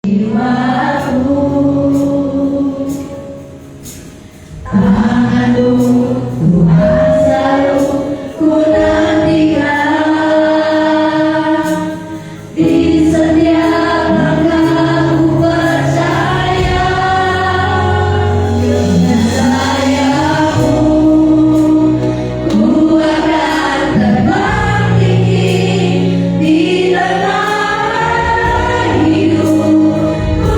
jiwaku, tanganmu Tuhan selalu ku nantikan, di setiap langkahku percaya dengan sayangmu ku akan terbang tinggi di tengah hidup. Ku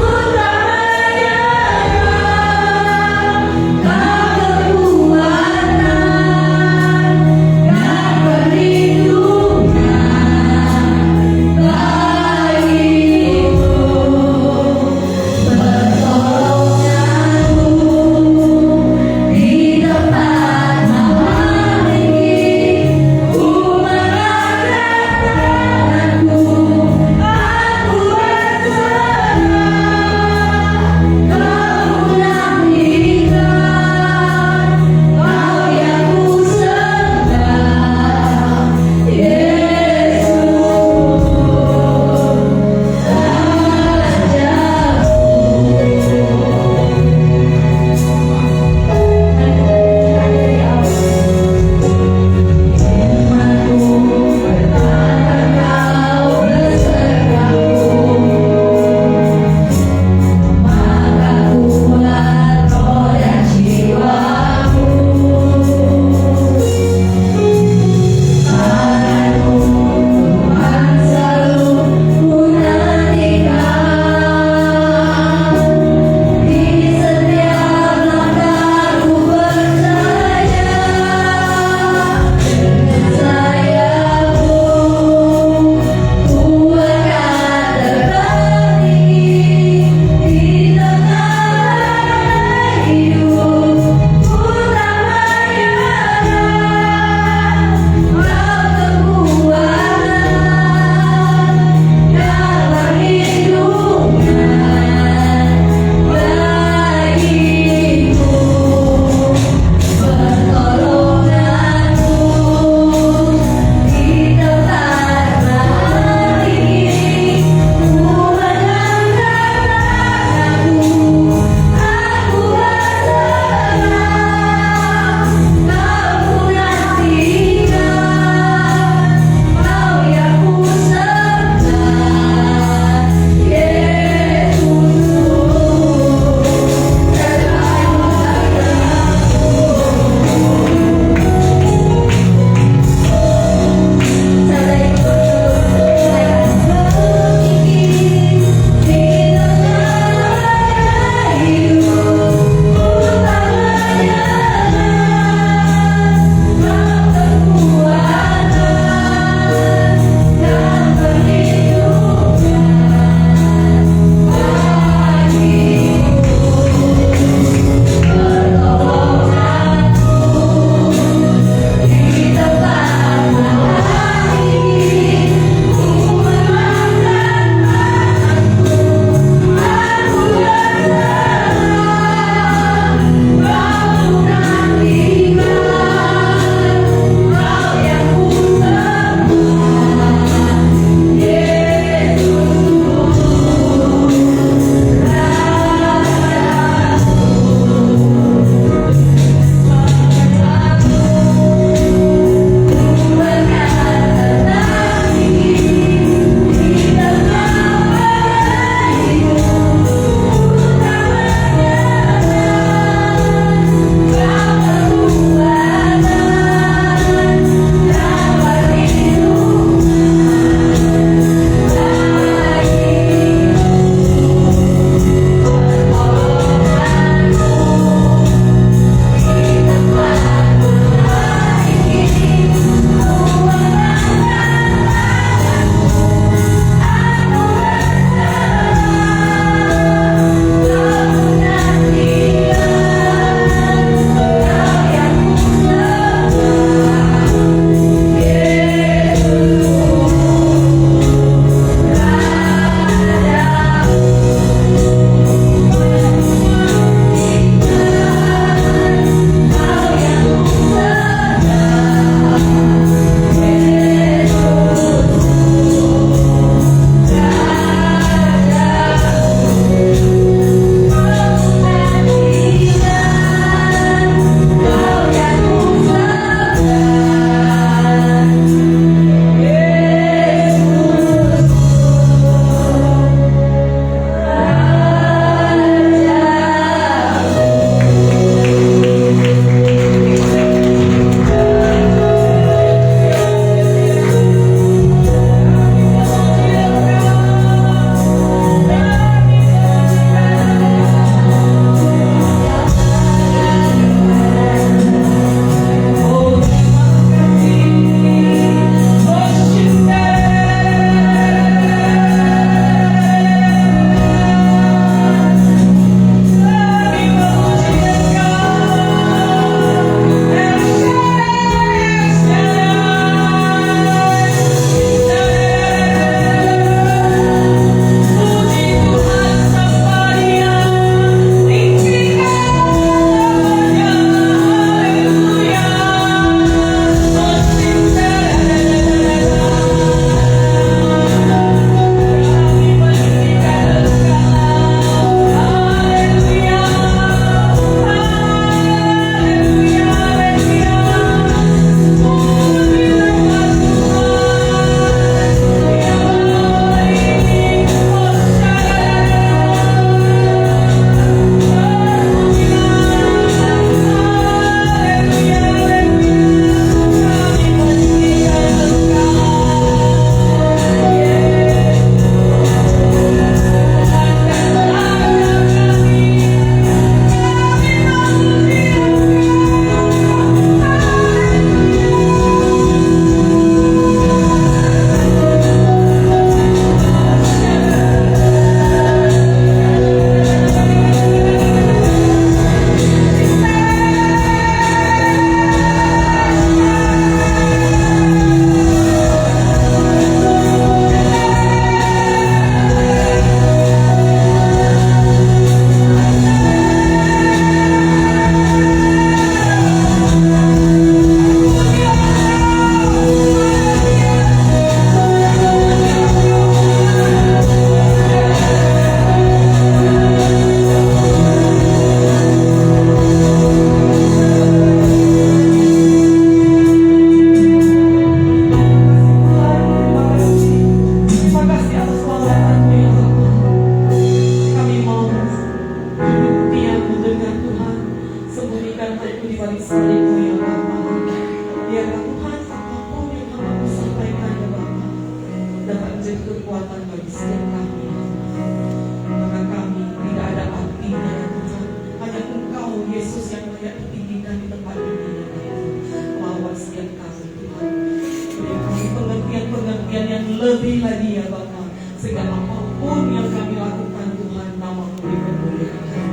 bela dia Bapa. Segala apapun yang kami lakukan Tuhan, nama-Mu dipermuliakan.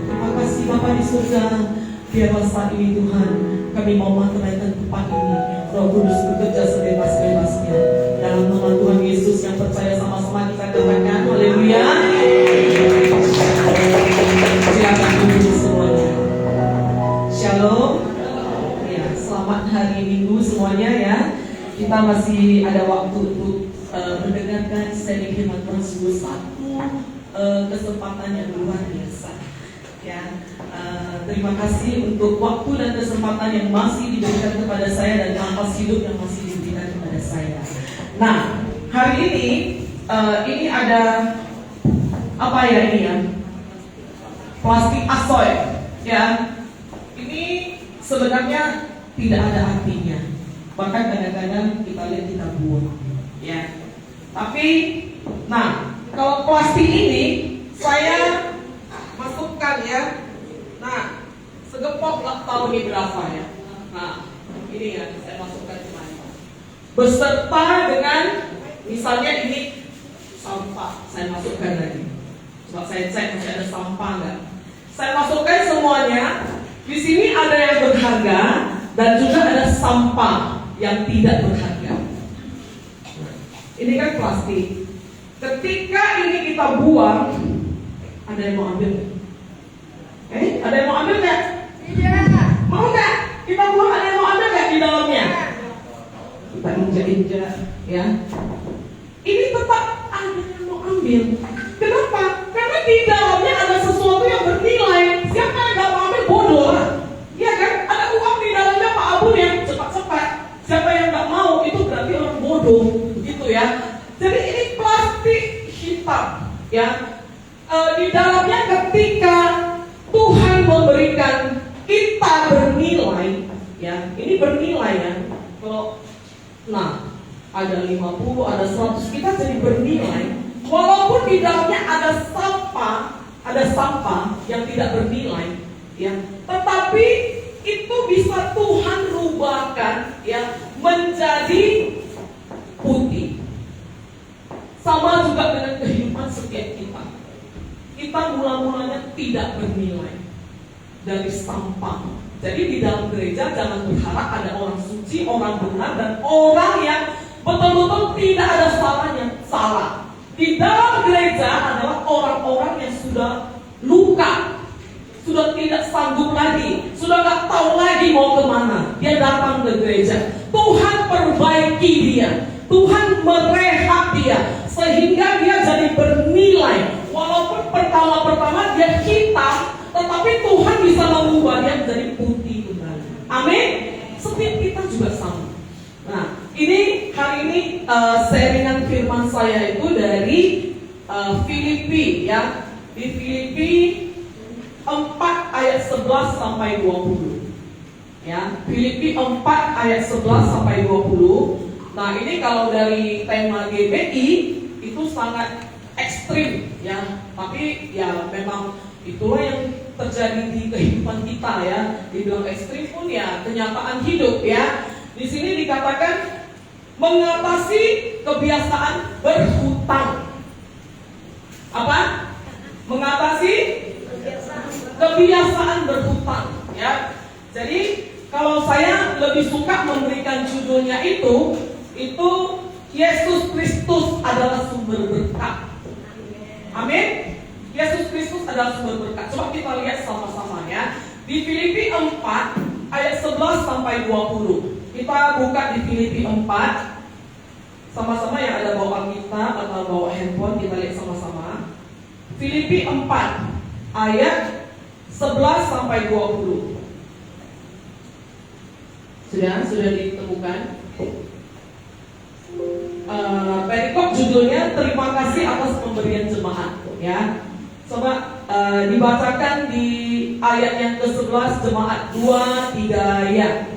Terima kasih Bapa di surga. Biarlah saat ini Tuhan, kami mau menaikkan tempat ini. Roh Kudus bekerja sebebas-bebasnya. Dalam nama Tuhan Yesus yang percaya, sama-sama kita katakan haleluya. Silakan duduk semuanya. Shalom. Ya, selamat hari Minggu semuanya ya. Kita masih ada waktu untuk mendengarkan sharing firman Tuhan, sungguh satu kesempatan yang luar biasa. Ya, terima kasih untuk waktu dan kesempatan yang masih diberikan kepada saya dan nafas hidup yang masih diberikan kepada saya. Nah, hari ini ada apa ya ini ya? Plastik asoy, ya. Ini sebenarnya tidak ada artinya. Bahkan kadang-kadang kita lihat kita buang, ya. Tapi, nah, kalau plastik ini saya masukkan ya. Nah, segepok lah tahu ini berapa ya. Nah, ini ya saya masukkan kemana. Beserta dengan misalnya ini sampah, saya masukkan lagi. Coba saya cek masih ada sampah enggak. Saya masukkan semuanya. Di sini ada yang berharga dan juga ada sampah yang tidak berharga. Nah, ini kan plastik. Ketika ini kita buang, ada yang mau ambil? Ada yang mau ambil nggak? Iya. Mau nggak? Kita buang, ada yang mau ambil nggak di dalamnya? Kita injak-injak, ya. Ini tetap ada yang mau ambil. Kenapa? Karena di dalamnya ada sesuatu yang bernilai. Siapa yang nggak mau ambil bodoh? Iya kan? Ada uang di dalamnya Pak Abun yang cepat-cepat. Siapa yang nggak mau itu berarti orang bodoh, gitu ya. Jadi ini plastik hitam, ya. Di dalamnya ketika Tuhan memberikan kita bernilai, ya. Ini bernilai ya. Kalau ada 50, ada 100, kita jadi bernilai. Walaupun di dalamnya ada sampah yang tidak bernilai, ya. Tetapi itu bisa Tuhan rubahkan, ya, menjadi putih. Sama juga dengan kehidupan setiap kita. Kita mula-mulanya tidak bernilai dari sampah. Jadi di dalam gereja jangan berharap ada orang suci, orang benar, dan orang yang betul-betul tidak ada salahnya. Salah. Di dalam gereja adalah orang-orang yang sudah luka, sudah tidak sanggup lagi, sudah gak tahu lagi mau kemana. Dia datang ke gereja. Tuhan perbaiki dia, Tuhan merehab dia, sehingga dia jadi bernilai. Walaupun pertama-pertama dia hitam, tetapi Tuhan bisa mengubah dia menjadi putih kembali. Amin. Setiap kita juga sama. Nah, ini hari ini sharingan firman saya itu dari Filipi, ya. Di Filipi 4 ayat 11 sampai 20. Ya, Filipi 4 ayat 11 sampai 20. Nah, ini kalau dari tema GBI itu sangat ekstrim, ya. Tapi ya memang itulah yang terjadi di kehidupan kita, ya. Dibilang ekstrim pun ya kenyataan hidup, ya. Di sini dikatakan mengatasi kebiasaan berhutang. Apa? Mengatasi kebiasaan berhutang, ya. Jadi kalau saya lebih suka memberikan judulnya itu Yesus Kristus adalah sumber berkat. Amin. Yesus Kristus adalah sumber berkat. Coba kita lihat sama-sama, ya. Di Filipi 4 ayat 11 sampai 20. Kita buka di Filipi 4. Sama-sama yang ada bawa kita atau bawa handphone, kita lihat sama-sama. Filipi 4 ayat 11 sampai 20. Sudah ditemukan? Perikop judulnya terima kasih atas pemberian jemaat, ya. Coba dibacakan di ayat yang ke-11 jemaat 2-3 ya.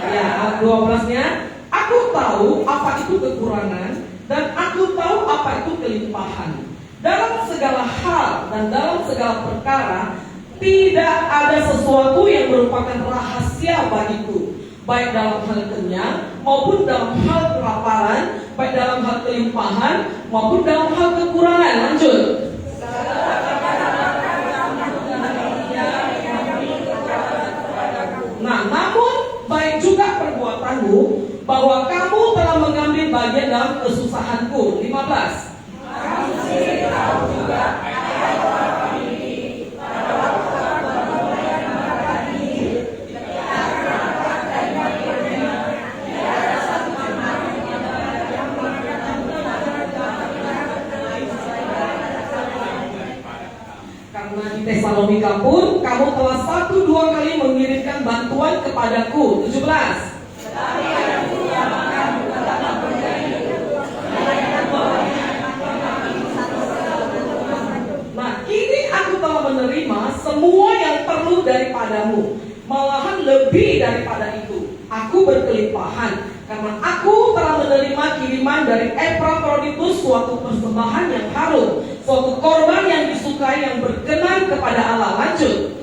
Ya, 12-nya, aku tahu apa itu kekurangan dan aku tahu apa itu kelimpahan. Dalam segala hal dan dalam segala perkara Tidak ada sesuatu yang merupakan rahasia bagiku, baik dalam hal kenyang maupun dalam hal kelaparan, baik dalam hal kelimpahan maupun dalam hal kekurangan. Lanjut. Nah, namun baik juga perbuatanmu, bahwa kamu telah mengambil bagian dalam kesusahanku. 15. Karena di Tesalonika pun kamu telah 1-2 kali mengirimkan bantuan kepadaku. 17. Nah, ini aku telah menerima semua yang perlu daripadamu, malahan lebih daripada itu. Aku berkelimpahan karena aku telah menerima kiriman dari Epafroditus, suatu persembahan yang harum, suatu korban yang disukai, yang berkenan kepada Allah. Lanjut.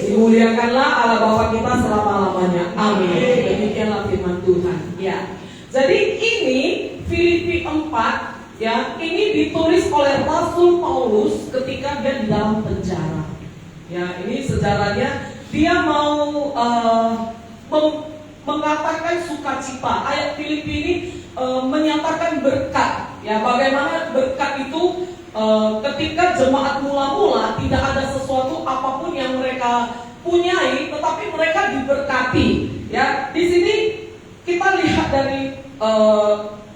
Dimuliakanlah Allah Bapa kita selama-lamanya. Amin. Demikianlah firman Tuhan. Ya. Jadi ini Filipi 4, ya, ini ditulis oleh Rasul Paulus ketika dia di dalam penjara. Ya, ini sejarahnya dia mau mengatakan sukacita. Ayat Filipi ini menyatakan berkat. Ya, bagaimana berkat itu ketika jemaat mula-mula tidak ada sesuatu apapun yang mereka punyai, tetapi mereka diberkati. Ya, di sini kita lihat dari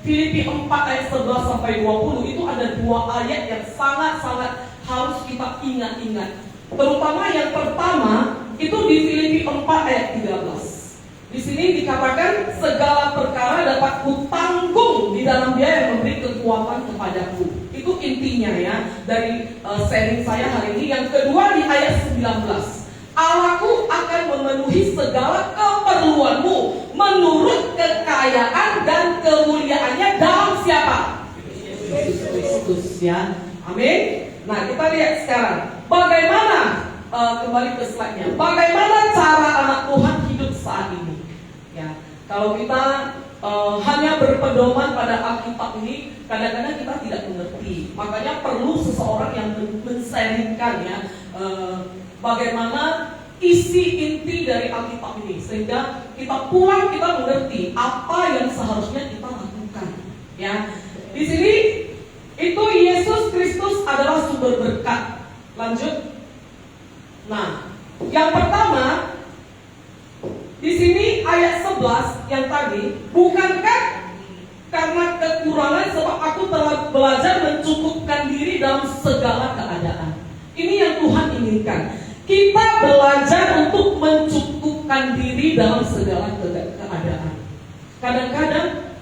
Filipi 4 ayat 11 sampai 20 itu ada 2 ayat yang sangat-sangat harus kita ingat-ingat. Terutama yang pertama itu di Filipi 4 ayat 13. Di sini dikatakan segala perkara dapat kutanggung di dalam Dia yang memberi kekuatan kepadaku. Itu intinya ya dari sharing saya hari ini. Yang kedua di ayat 19. Allahku akan memenuhi segala keperluanmu menurut kekayaan dan kemuliaannya dalam siapa? Yesus Kristus, ya. Amin. Nah, kita lihat sekarang bagaimana kembali ke slide-nya. Bagaimana cara anak Tuhan hidup saat ini? Ya, kalau kita hanya berpedoman pada Alkitab ini, kadang-kadang kita tidak mengerti. Makanya perlu seseorang yang men-sharingkan ya. Bagaimana isi inti dari Alkitab ini, sehingga kita pulang kita mengerti apa yang seharusnya kita lakukan. Ya, di sini itu Yesus Kristus adalah sumber berkat. Lanjut. Nah, yang pertama di sini ayat 11 yang tadi, bukankah karena kekurangan sebab aku telah belajar mencukupkan diri dalam segala keadaan. Ini yang Tuhan inginkan. Kita belajar untuk mencukupkan diri dalam segala keadaan. Kadang-kadang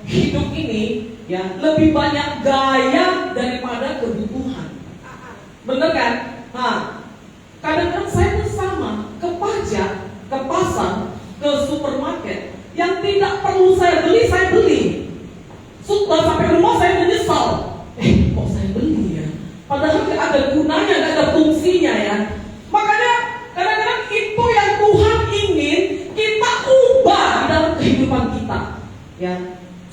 hidup ini ya lebih banyak gaya daripada kebutuhan. Bener kan? Nah, kadang-kadang saya pun sama, ke pajak, ke pasar, ke supermarket, yang tidak perlu saya beli, saya beli. Sudah sampai rumah saya menyesal. Kok saya beli ya? Padahal tidak ada gunanya, tidak ada fungsinya ya. Makanya kadang-kadang itu yang Tuhan ingin kita ubah di dalam kehidupan kita. Ya,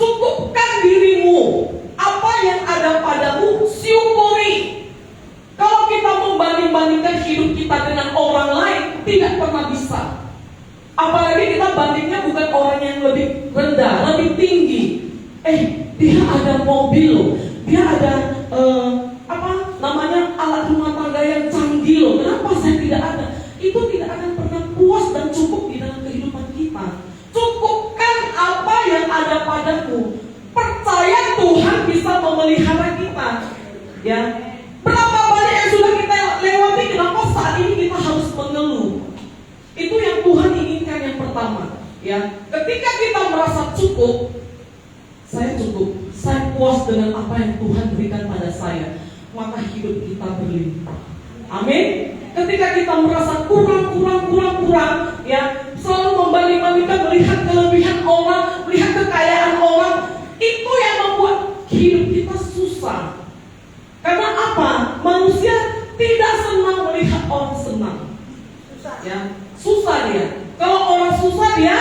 cukupkan dirimu. Apa yang ada padamu, syukuri. Kalau kita membanding-bandingkan hidup kita dengan orang lain, tidak pernah bisa. Apalagi kita bandingnya bukan orang yang lebih rendah, lebih tinggi. Dia ada mobil, dia ada alat rumah tangga yang canggih loh. Kenapa saya tidak ada? Itu tidak akan pernah puas dan cukup di dalam kehidupan kita. Cukupkan apa yang ada padamu. Percaya Tuhan bisa memelihara kita. Ya, berapa banyak yang sudah kita lewati, kenapa saat ini kita harus mengeluh? Itu yang Tuhan inginkan yang pertama. Ya, ketika kita merasa cukup, saya cukup, saya puas dengan apa yang Tuhan berikan pada saya, maka hidup kita berlimpah. Amin. Ketika kita merasa kurang, ya, selalu membanding-bandingkan, melihat kelebihan orang, melihat kekayaan orang, Karena apa? Manusia tidak senang melihat orang senang. Ya, susah dia. Kalau orang susah dia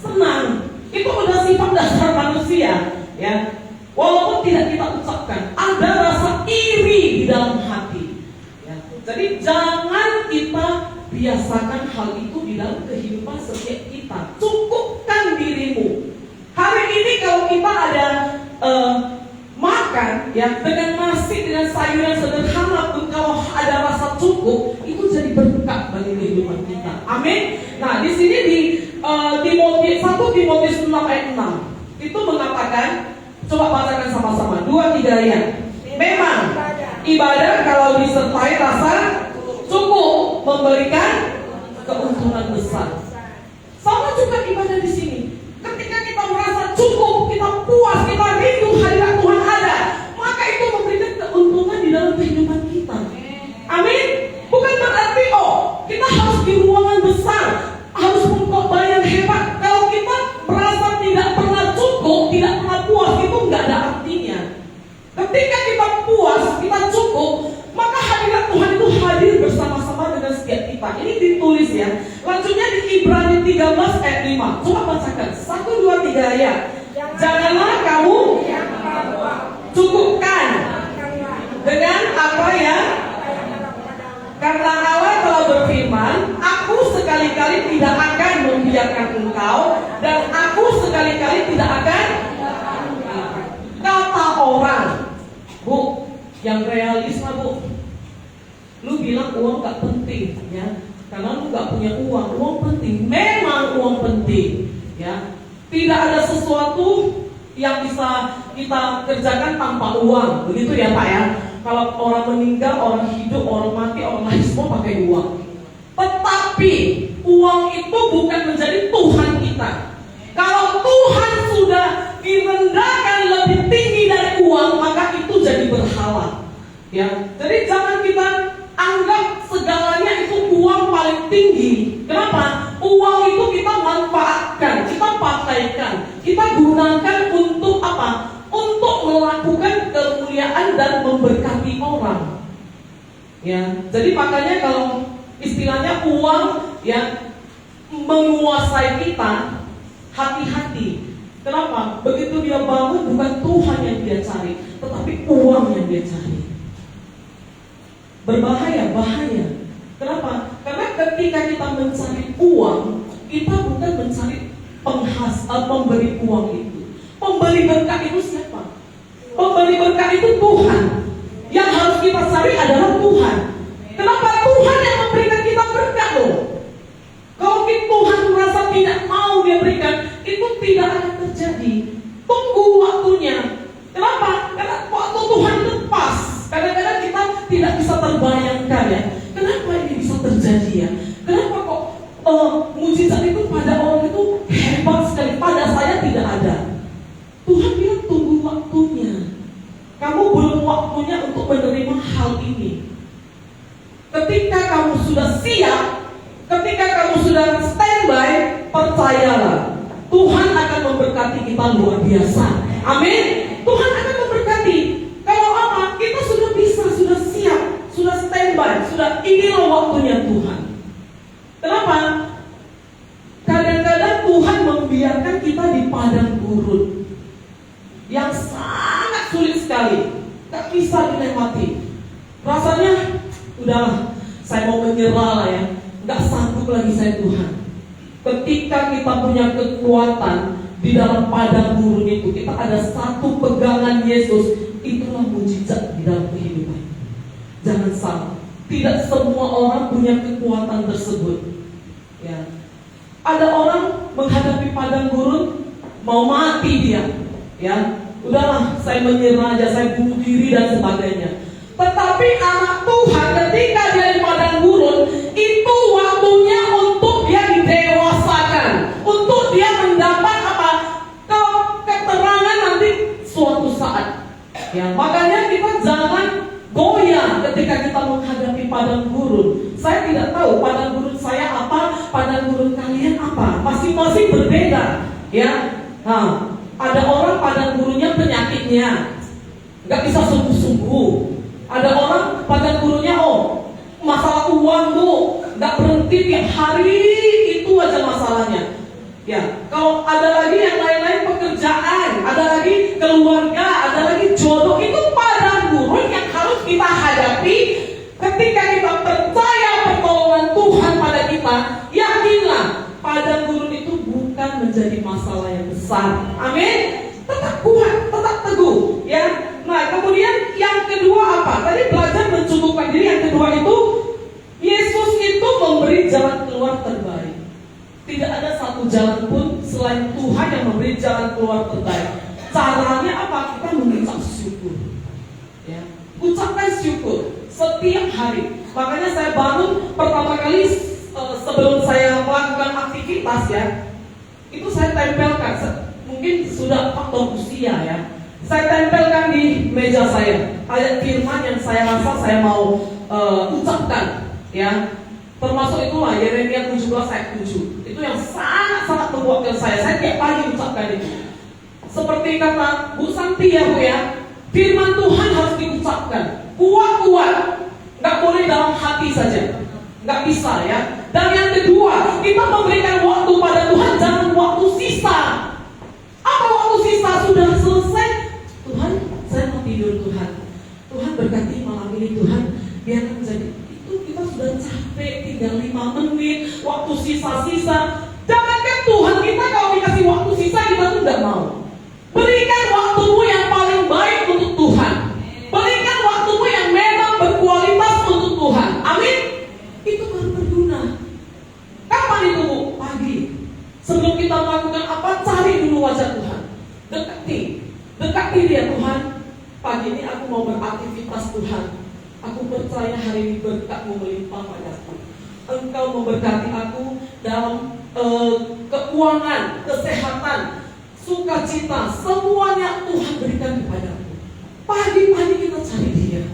senang. Itu udah sifat dasar manusia. Ya, walaupun tidak kita ucapkan, ada rasa iri di dalam hati. Ya, jadi jangan kita biasakan hal itu di dalam kehidupan setiap kita. Cukupkan dirimu. Hari ini kalau kita ada makan ya dengan nasi dengan sayuran sederhana pun, kalau ada rasa cukup, itu jadi berkat bagi kehidupan kita. Amin. Nah, di sini di 1 Timotius 6 ayat 6 itu mengatakan, coba bacakan sama-sama 2-3 ayat. Memang ibadah kalau disertai rasa cukup memberikan keuntungan besar. Sama juga ibadah di sini. Ketika kita merasa cukup, kita puas, kita rindu hadirat Tuhan ada, maka itu memberikan keuntungan di dalam kehidupan kita. Amin. Bukan berarti kita harus di ruangan besar, harus mengkhotbah yang hebat. Kalau kita merasa tidak pernah cukup, tidak pernah puas, itu nggak ada artinya. Ketika kita puas, kita cukup, maka hadirat Tuhan itu hadir bersama-sama dengan setiap kita. Ini ditulis ya. Lanjutnya di Ibrani 13 ayat 5. Coba bacakan 1, 2, 3 ayat. Janganlah kamu cukupkan dengan apa ya? Karena Allah telah berfirman, aku sekali-kali tidak akan membiarkan engkau, dan aku sekali-kali tidak akan. Kata orang, Bu, yang realis lah Bu. Lu bilang uang gak penting ya, karena lu gak punya uang. Uang penting, memang uang penting ya. Tidak ada sesuatu yang bisa kita kerjakan tanpa uang, begitu ya Pak ya. Kalau orang meninggal, orang hidup, orang mati, orang lahir, semua pakai uang. Tetapi uang itu bukan menjadi Tuhan kita. Kalau Tuhan sudah direndahkan lebih tinggi dari uang, maka itu jadi berhala. Ya, jadi jangan kita anggap segalanya itu uang paling tinggi. Kenapa? Uang itu kita manfaatkan, kita pakaikan, kita gunakan untuk apa? Untuk melakukan kemuliaan dan memberkati orang. Ya, jadi makanya kalau istilahnya uang ya menguasai kita, hati-hati. Kenapa? Begitu dia bangun, bukan Tuhan yang dia cari, tetapi uang yang dia cari. Berbahaya, bahaya. Kenapa? Karena ketika kita mencari uang, kita bukan mencari pemberi uang itu. Pemberi berkat itu siapa? Pemberi berkat itu Tuhan. Yang harus kita cari adalah Tuhan. Kenapa? Tuhan yang memberikan kita berkat loh. Kalau Tuhan merasa tidak mau dia berikan, itu tidak akan terjadi. Tunggu waktunya. Kenapa? Karena waktu Tuhan itu pas. Kadang-kadang kita tidak bisa terbayangkan ya. Kenapa ini bisa terjadi ya? Kenapa kok mujizat itu pada orang itu hebat sekali, pada saya tidak ada? Tuhan bilang tunggu waktunya. Kamu belum waktunya untuk menerima hal ini. Ketika kamu sudah siap, ketika kamu sudah standby, percayalah Tuhan akan memberkati kita luar biasa. Amin. Tuhan akan memberkati. Kalau apa? Kita sudah bisa, sudah siap, sudah standby, sudah inilah waktunya Tuhan. Kenapa? Kadang-kadang Tuhan membiarkan kita di padang gurun yang sangat sulit sekali, tak bisa dilewati. Rasanya udahlah, saya mau menyerah lah ya, nggak sanggup lagi saya Tuhan. Ketika kita punya kekuatan di dalam padang gurun itu, kita ada satu pegangan Yesus, itulah mujizat di dalam kehidupan. Jangan salah, tidak semua orang punya kekuatan tersebut. Ya, ada orang menghadapi padang gurun mau mati dia. Ya, udahlah, saya menyerah aja, saya bunuh diri dan sebagainya. Tetapi anak Tuhan ketika dia di padang gurun, itu waktunya untuk dia didewasakan, untuk dia mendapat apa? Keterangan nanti suatu saat. Ya, makanya kita jangan goyah ketika kita menghadapi padang gurun. Saya tidak tahu padang gurun saya apa, padang gurun kalian apa. Masing-masing berbeda. Ya, nah, ada orang padang gurunnya penyakitnya. nggak bisa sungguh-sungguh. Ada orang pada gurunya, oh masalah uang bu, nggak berhenti tiap hari itu aja masalahnya. Ya, kalau ada lagi yang lain-lain pekerjaan, ada lagi keluarga, ada lagi jodoh, itu padang gurun yang harus kita hadapi. Ketika kita percaya pertolongan Tuhan pada kita, yakinlah padang gurun itu bukan menjadi masalah yang besar. Amin. Tetap kuat, tetap teguh. Ya. Nah, kemudian yang kedua apa? Tadi belajar mencukupkan diri. Yang kedua itu Yesus itu memberi jalan keluar terbaik. Tidak ada satu jalan pun selain Tuhan yang memberi jalan keluar terbaik. Caranya apa? Kita mengucap syukur. Ya. Ucapkan syukur setiap hari. Makanya saya bangun pertama kali sebelum saya melakukan aktivitas ya, itu saya tempelkan. Mungkin sudah faktor usia ya. Saya tempelkan di meja saya ayat firman yang saya rasa saya mau ucapkan ya. Termasuk itulah Yeremia 17 ayat 7. Itu yang sangat-sangat membuatkan saya tiap pagi ucapkan itu. Seperti kata Bu Santi ya Bu ya, firman Tuhan harus diucapkan kuat-kuat, nggak boleh dalam hati saja, nggak bisa ya. Dan yang kedua, kita memberikan waktu pada Tuhan, jangan waktu sisa. Apa waktu sisa? Sudah selesai, Tuhan saya mau tidur Tuhan, Tuhan berkati malam ini Tuhan, biarkan jadi. Kita sudah capek, tinggal 5 menit, waktu sisa-sisa. Jangankan Tuhan, kita kalau dikasih waktu sisa kita tuh gak mau. Berikan waktumu yang paling baik untuk Tuhan. Berikan waktumu yang memang berkualitas untuk Tuhan. Amin. Itu baru berguna. Kapan itu Bu? Pagi. Sebelum kita melakukan apa, cari dulu wajah Tuhan. Dekati dia Tuhan. Pagi ini aku mau beraktivitas Tuhan. Aku percaya hari ini berkat-Mu melimpah padaku. Engkau memberkati aku dalam keuangan, kesehatan, sukacita, semuanya Tuhan berikan kepadaku. Pagi-pagi kita cari Dia.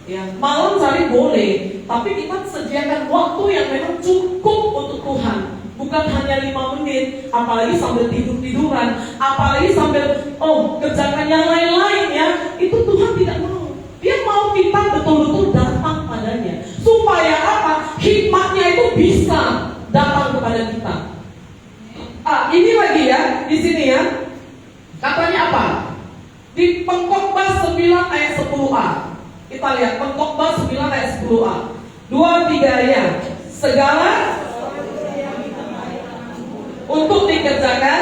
Ya, malam cari boleh, tapi kita sediakan waktu yang memang cukup untuk Tuhan. Bukan hanya 5 menit, apalagi sambil tidur-tiduran, apalagi sambil kerjakan yang lain-lain ya. Itu Tuhan tidak mau. Dia mau kita betul-betul datang padanya. Supaya apa? Hikmatnya itu bisa datang kepada kita. Ini lagi ya, di sini ya. Katanya apa? Di Pengkhotbah 9 ayat 10a. Kita lihat Pengkhotbah 9 ayat 10a. 2-3 ya. Segala untuk dikerjakan,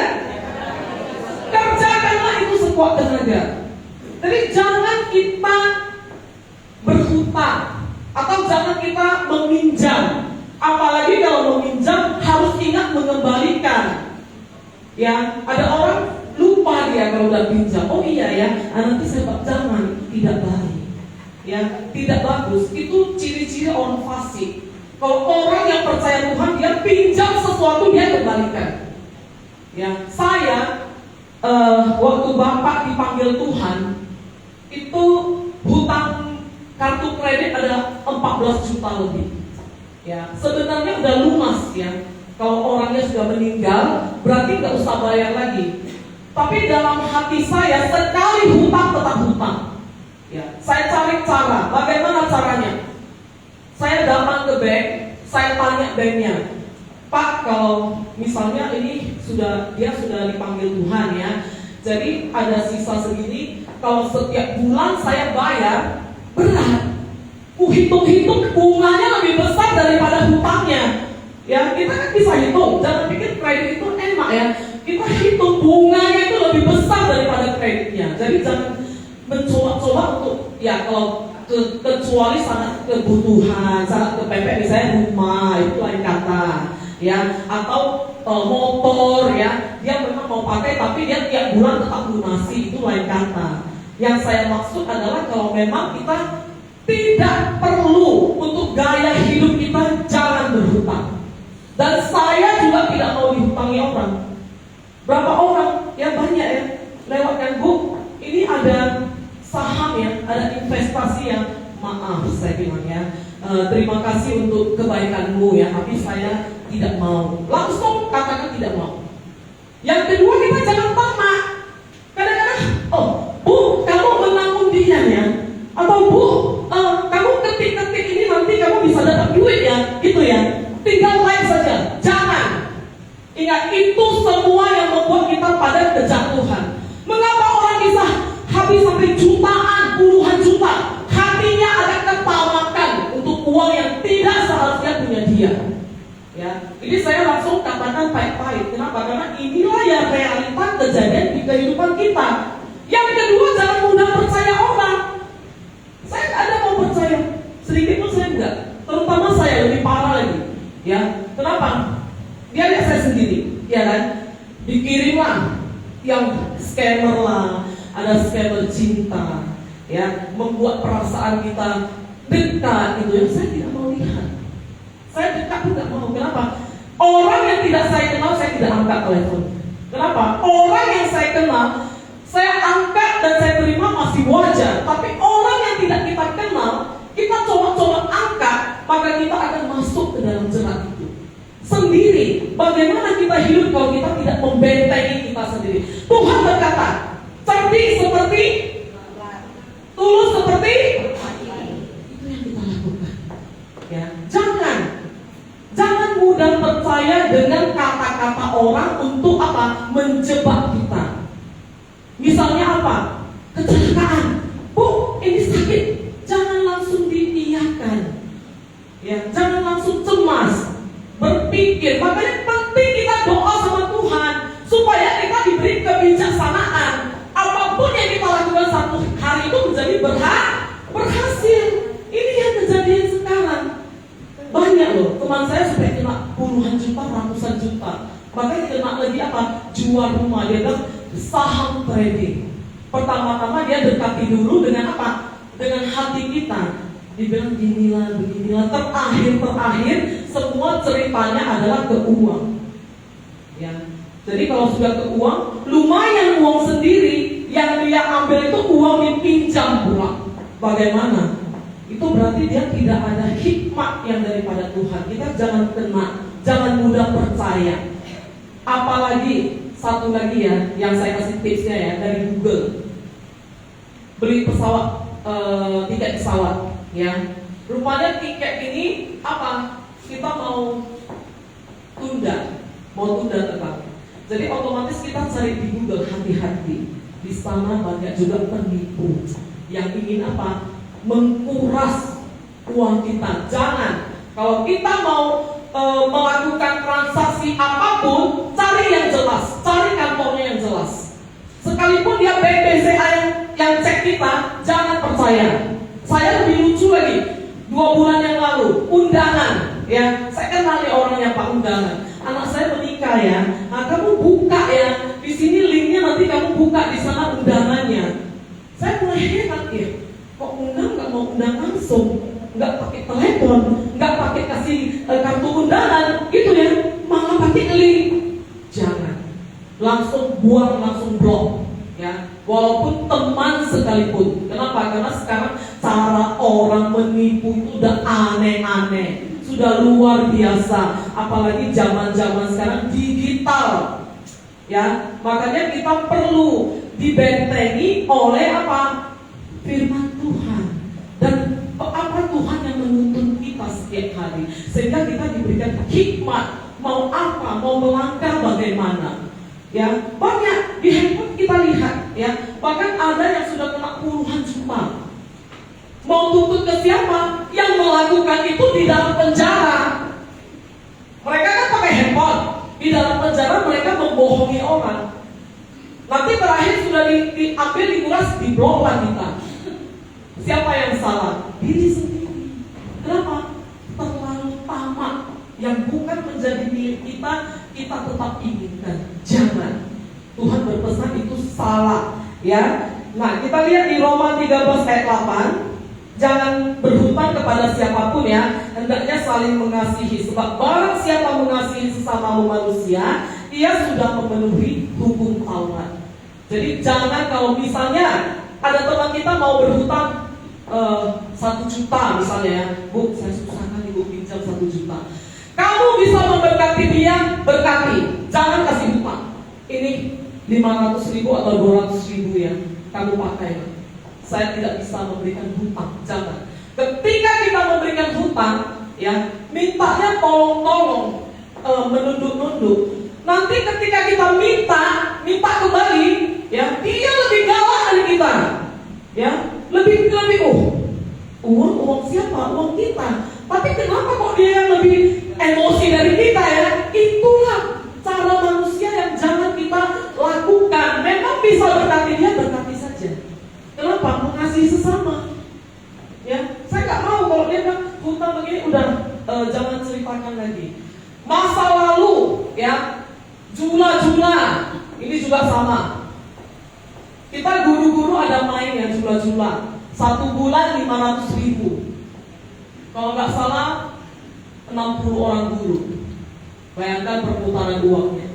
kerjakanlah itu sekuat tenaga. Jadi jangan kita berhutang atau jangan kita meminjam. Apalagi kalau meminjam harus ingat mengembalikan. Ya, ada orang lupa dia kalau udah pinjam. Oh iya ya, nanti saya jangan, tidak baik. Ya, tidak bagus. Itu ciri-ciri orang fasik. Kalau orang yang percaya Tuhan, dia pinjam sesuatu dia kembalikan. Ya, saya waktu Bapak dipanggil Tuhan, itu hutang kartu kredit ada 14 juta lebih. Ya, sebenarnya udah lunas ya. Kalau orangnya sudah meninggal, berarti nggak usah bayar lagi. Tapi dalam hati saya sekali hutang tetap hutang. Ya, saya cari cara. Bagaimana caranya? Saya datang ke bank, saya tanya banknya, Pak, kalau misalnya ini dia sudah dipanggil Tuhan ya, jadi ada sisa segini. Kalau setiap bulan saya bayar, berat. Hitung-hitung bunganya lebih besar daripada hutangnya. Ya, kita kan bisa hitung. Jangan pikir kredit itu enak ya. Kita hitung bunganya itu lebih besar daripada kreditnya. Jadi jangan mencoba-coba untuk ya kalau kecuali sangat kebutuhan, sangat kepepet misalnya rumah itu lain kata. Ya, atau motor ya, dia memang mau pakai tapi dia tiap bulan tetap lunasi, itu lain kata. Yang saya maksud adalah kalau memang kita tidak perlu untuk gaya hidup kita, jangan berhutang. Dan saya juga tidak mau dihutangi orang. Berapa orang? Ya banyak ya. Lewatkan Bu, ini ada saham ya, ada investasi yang maaf saya bilang ya. Terima kasih untuk kebaikanmu ya, tapi saya tidak mau. Langsung katakan tidak mau. Yang kedua, kita jangan tamak. Kadang-kadang, Bu, kamu menanggung itu yang saya tidak mau lihat. Saya dekat tidak mau. Kenapa? Orang yang tidak saya kenal, saya tidak angkat telepon. Kenapa? Orang yang saya kenal, saya angkat dan saya terima masih wajar. Tapi orang yang tidak kita kenal, kita coba-coba angkat, maka kita akan masuk ke dalam jerat itu sendiri. Bagaimana kita hidup kalau kita tidak membentengi kita sendiri? Tuhan berkata, cerdik seperti, tulus seperti, itu yang kita lakukan. Ya, jangan mudah percaya dengan kata-kata orang untuk apa? Menjebak kita. Misalnya apa? Kecelakaan. Bu, ini sakit. Jangan langsung diiyakan. Ya, jangan langsung cemas. Berpikir. Makanya penting kita doa sama Tuhan supaya kita diberi kebijaksanaan. Apapun yang kita lakukan satu hari itu menjadi berhasil. Ini yang kejadian sekarang. Banyak loh, teman saya sampai kena puluhan juta, ratusan juta. Makanya kena lagi apa? Jual rumah. Dia bilang saham trading. Pertama-tama dia dekati dulu dengan apa? Dengan hati kita. Dibilang beginilah. Terakhir semua ceritanya adalah ke uang. Ya. Jadi kalau sudah ke uang, lumayan uang sendiri yang dia ambil itu uang dipinjam pula. Bagaimana? Itu berarti dia tidak ada hikmat yang daripada Tuhan. Kita jangan mudah percaya. Apalagi satu lagi ya, yang saya kasih tipsnya ya dari Google. Beli pesawat, tiket pesawat, ya. Rupanya tiket ini apa? Kita mau tunda terbang. Jadi otomatis kita cari di Google, hati-hati. Di sana banyak juga penipu yang ingin apa? Mengkuras uang kita. Jangan. Kalau kita mau melakukan transaksi apapun, cari yang jelas, cari kantornya yang jelas. Sekalipun dia BBCA yang cek kita, jangan percaya. Saya lebih lucu lagi. 2 bulan yang lalu, undangan, ya, saya kenal nih orangnya Pak undangan. Anak saya menikah ya. Nah, kamu buka ya. Di sini linknya nanti kamu buka di sana undangannya. Saya mulai heran ya. Kok undang nggak mau undang langsung, nggak pakai telepon, nggak pakai kasih kartu undangan, gitu ya, malah pakai link. Jangan, langsung buang, langsung blok, ya. Walaupun teman sekalipun. Kenapa? Karena sekarang cara orang menipu itu udah aneh-aneh, sudah luar biasa. Apalagi zaman-zaman sekarang digital, ya. Makanya kita perlu dibentengi oleh apa? Firman Tuhan. Dan apa Tuhan yang menuntun kita setiap hari, sehingga kita diberikan hikmat. Mau apa, mau melangkah bagaimana. Ya, banyak di handphone kita lihat, ya. Bahkan ada yang sudah kena puluhan juta. Mau tuntut ke siapa? Yang melakukan itu di dalam penjara. Mereka kan pakai handphone. Di dalam penjara mereka membohongi orang. Nanti terakhir sudah diambil, dikuras, dibloklah kita. Siapa yang salah? Diri sendiri. Kenapa? Terlalu tamak. Yang bukan menjadi milik kita, kita tetap inginkan. Jangan. Tuhan berpesan itu salah, ya. Nah, kita lihat di Roma 13 ayat 8. Jangan berhutang kepada siapapun ya. Hendaknya saling mengasihi. Sebab barang siapa mengasihi sesama manusia, ia sudah memenuhi hukum Taurat. Jadi jangan, kalau misalnya ada teman kita mau berhutang 1 juta misalnya ya. Bu, saya susah kali bu pinjam 1 juta. Kamu bisa memberkati dia, berkati. Jangan kasih hutang. Ini 500.000 atau 200.000 ya, kamu pakai. Saya tidak bisa memberikan hutang. Jangan. Ketika kita memberikan hutang, ya, mintanya tolong-tolong, menunduk-nunduk. Nanti ketika kita minta kembali, ya, dia lebih galak dari kita, ya, lebih uang siapa? Uang kita. Tapi kenapa kok dia yang lebih emosi dari kita ya? Itulah cara manusia yang jangan kita lakukan. Memang bisa berkati dia, berkati saja. Kenapa? Mengasihi sesama. Ya, saya nggak mau kalau dia kan hutang begini, udah jangan ceritakan lagi. Masa lalu, ya, jula-jula, ini juga sama. Kita guru-guru ada main ya jula-jula. 1 bulan 500.000. Kalau nggak salah 60 orang guru. Bayangkan perputaran uangnya.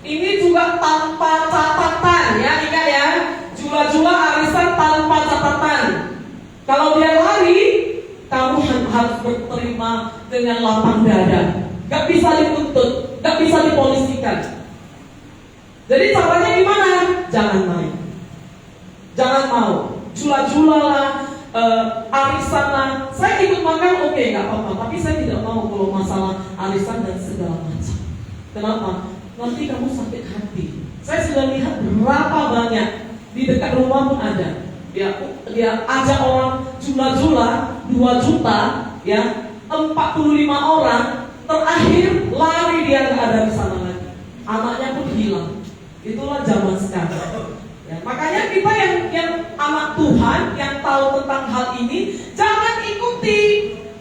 Ini juga tanpa catatan ya, ingat ya. Jula-jula arisan tanpa catatan. Kalau dia lari, kamu harus berterima dengan lapang dada. Gak bisa dituntut, gak bisa dipolisikan. Jadi caranya gimana? Jangan main, jangan mau. Jula-jula lah, arisan lah. Saya ikut makan, oke, gak apa-apa. Tapi saya tidak mau kalau masalah arisan dan segala macam. Kenapa? Nanti kamu sakit hati. Saya sudah lihat berapa banyak di dekat rumah pun ada. Dia ajak orang jula-jula 2 juta, ya 45 orang, terakhir lari dia nggak ada di sana lagi. Anaknya pun hilang. Itulah zaman sekarang. Ya, makanya kita yang anak Tuhan yang tahu tentang hal ini, jangan ikuti,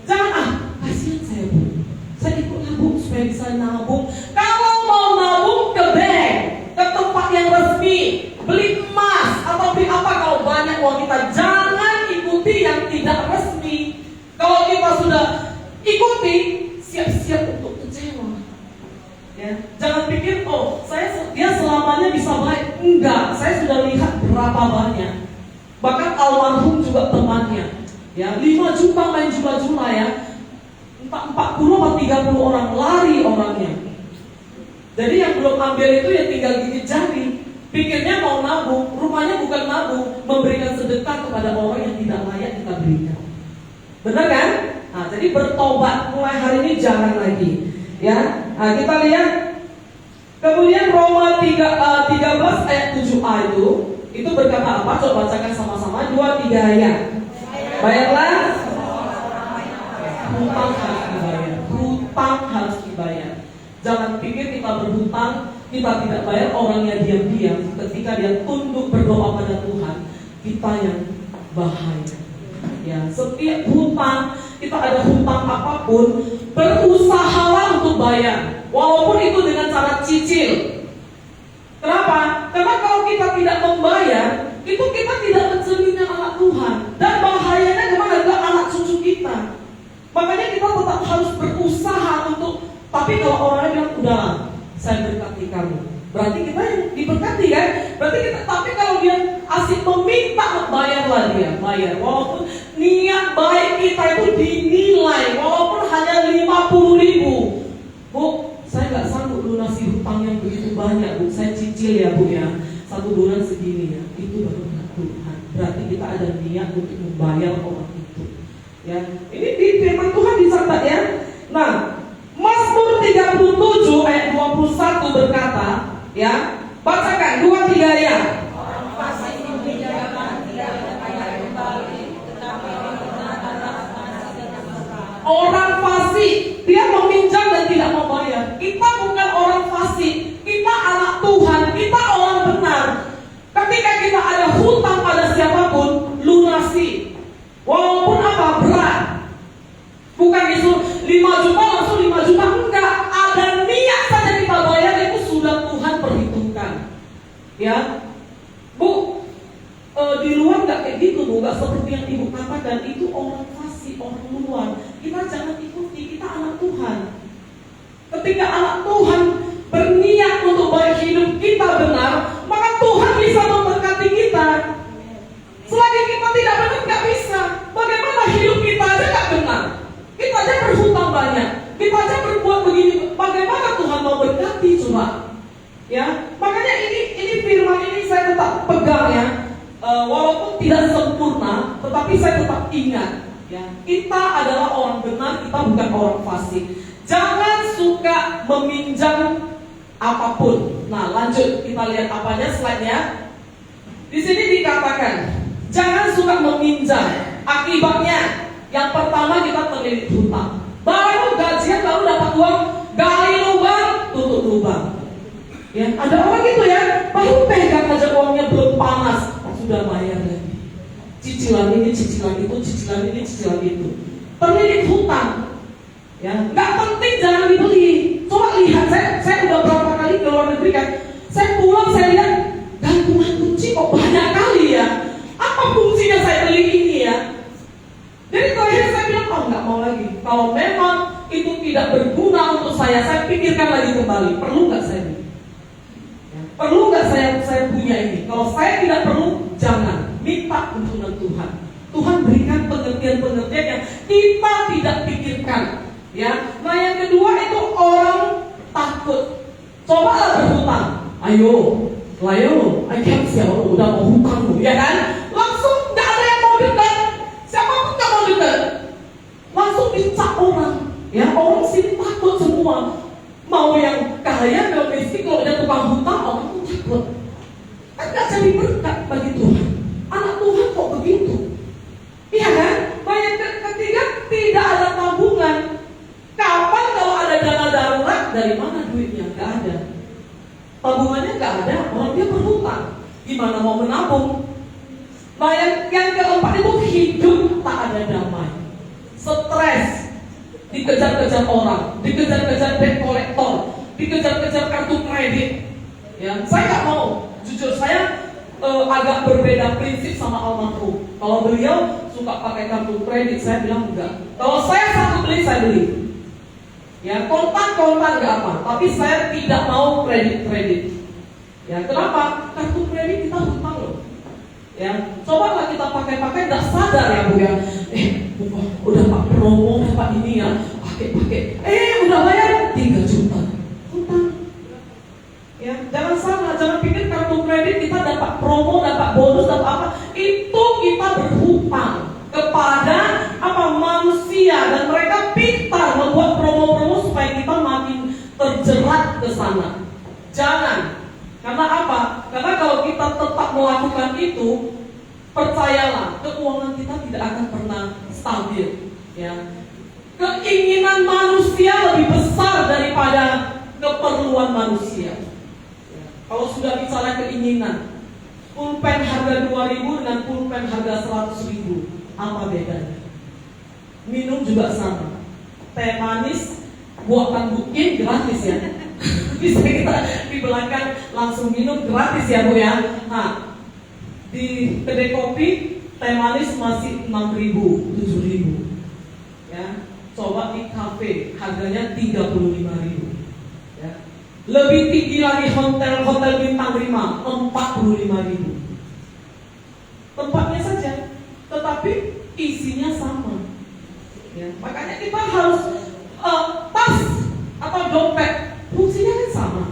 jangan kasihan saya bu, saya ikut nabung supaya bisa nabung. Kalau mau nabung ke bank, ke tempat yang resmi, beli emas atau beli apa kalau banyak uang kita, jangan ikuti yang tidak resmi. Kalau kita sudah ikuti, siap-siap untuk kecewa. Ya, jangan pikir dia selamanya bisa baik. Enggak, saya sudah lihat berapa banyak. Bahkan almarhum juga temannya. Ya, 5 juta main jula-jula ya. 40 atau 30 orang lari orangnya. Jadi yang belum ambil itu ya tinggal gigit jari. Pikirnya mau nabung, rupanya bukan nabung, memberikan sedekah kepada orang yang tidak layak kita berikan. Benar kan? Nah, jadi bertobat mulai hari ini jangan lagi. Ya, nah, kita lihat. Kemudian Roma 13 ayat 7a itu berkata apa? Coba bacakan sama-sama 2-3 ya. Bayarlah. Hutang harus dibayar. Hutang harus dibayar. Jangan pikir kita berhutang, kita tidak bayar, orangnya diam-diam. Ketika dia tunduk berdoa pada Tuhan, kita yang bahaya. Ya, setiap hutang, kita ada hutang apapun, berusahalah untuk bayar. Walaupun itu dengan cara cicil. Kenapa? Karena kalau kita tidak membayar, itu kita tidak mencerminkan anak Tuhan. Dan bahayanya kemana? Adalah anak cucu kita. Makanya kita tetap harus berusaha untuk. Tapi kalau orangnya bilang, udah, saya berkati kamu, berarti kita yang diberkati kan? Berarti kita. Tapi kalau dia asik meminta, bayarlah dia, bayar. Walaupun niat baik kita itu dinilai, walaupun hanya 50.000. Bu, saya nggak sanggup lunasi hutang yang begitu banyak, Bu. Saya cicil ya, Bu ya. 1 bulan segini ya. Itu baru Tuhan. Berarti kita ada niat untuk membayar orang itu. Ya, ini di firman Tuhan dicatat ya. Nah, Mazmur 37 ayat 21 berkata, ya, bacakan 2-3 ya. Orang fasik meminjamkan tidak dibayar kembali, tetapi digunakan atas nasibnya mesra. Orang fasik, dia meminjam dan tidak membayar. Kita bukan orang fasik, kita anak Tuhan, kita orang benar. Ketika kita ada hutang pada siapapun, lunasi. Walaupun apa? Berat. Bukan disuruh 5 juta langsung 5 juta, enggak. Ada niat saja kita bayar, itu sudah Tuhan perhitungkan. Ya, Bu, di luar nggak kayak gitu, Bu, nggak seperti yang Ibu katakan. Itu orang fasik, orang luar. Kita jangan ikuti, kita anak Tuhan. Ketika anak Tuhan berniat untuk baik hidup kita benar, maka Tuhan bisa memberkati kita. Selagi kita tidak benar, nggak bisa. Bagaimana hidup kita aja nggak benar? Kita aja berhutang banyak, kita aja berbuat begini. Bagaimana Tuhan mau berkati coba? Ya, makanya ini firman ini saya tetap pegang ya. Walaupun tidak sempurna, tetapi saya tetap ingat. Ya, kita adalah orang benar, kita bukan orang fasik. Jangan suka meminjam apapun. Nah, lanjut kita lihat apanya slide-nya. Di sini dikatakan, jangan suka meminjam. Akibatnya, yang pertama kita terlilit hutang. Baru gajian, baru dapat uang, gali lubang, tutup lubang. Ya, ada orang gitu ya, baru pegang aja uangnya belum panas, sudah bayar lagi. Cicilan ini, cicilan itu, cicilan ini, cicilan itu. Terlilit hutang. Ya, nggak penting jangan dibeli. Coba lihat, saya udah berapa kali ke luar negeri kan. Saya pulang, saya lihat gantungan kunci kok banyak kali ya. Apa fungsinya saya beli ini ya? Jadi terakhir saya bilang, oh nggak mau lagi. Kalau memang itu tidak berguna untuk saya pikirkan lagi kembali, perlu nggak saya beli? Ya, perlu nggak saya punya ini? Kalau saya tidak perlu, jangan. Minta tuntunan Tuhan. Tuhan berikan pengertian-pengertian yang kita tidak pikirkan. Ya, nah yang kedua itu orang takut. Cobalah berhutang. Ayo, I can't say udah mau hutang, ya kan? Langsung nggak ada yang mau dekat. Siapapun nggak mau dekat. Langsung dicap orang. Ya, orang sini takut semua. Mau yang kaya, mau miskin, kalau ada tukang hutang, orang tuh takut. Kan nggak jadi berkat bagi Tuhan. Anak Tuhan kok begitu? Iya kan? Banyak ketiga tidak ada tabungan. Kapan kalau ada dana darurat, dari mana duitnya? Nggak ada. Tabungannya nggak ada, orang dia berhutang. Gimana mau menabung? Nah yang keempat itu hidup tak ada damai. Stres, dikejar-kejar orang, dikejar-kejar debt collector, dikejar-kejar kartu kredit. Ya, saya nggak mau. Jujur saya agak berbeda prinsip sama almarhum. Kalau beliau suka pakai kartu kredit, saya bilang enggak. Kalau saya satu beli, saya beli. Ya, kontan nggak apa, tapi saya tidak mau kredit. Ya, kenapa? Kartu kredit kita hutang loh. Ya, cobalah kita pakai nggak sadar ya Bu ya. Udah Pak promo Pak ini ya, pakai. Udah bayar 3 juta. Hutang. Ya, jangan pikir kartu kredit kita dapat promo, dapat bonus, dapat apa. Itu kita berhutang kepada manusia, dan mereka pintar membuat promo-promo supaya kita makin terjerat ke sana. Jangan. Karena apa? Karena kalau kita tetap melakukan itu, percayalah, keuangan kita tidak akan pernah stabil. Ya. Keinginan manusia lebih besar daripada keperluan manusia. Ya. Kalau sudah bicara keinginan, pulpen harga 2.000 dengan pulpen harga 100.000, apa bedanya? Minum juga sama. Teh manis buatan bukin gratis ya. Bisa kita di belakang langsung minum gratis ya Bu ya. Nah, di kedai kopi teh manis masih 6.000, 7.000. Ya, coba di kafe harganya 35.000. Ya. Lebih tinggi lagi hotel bintang 5, 45.000. Tempatnya saja, tetapi isinya sama. Ya, makanya kita harus tas atau dompet fungsinya kan sama,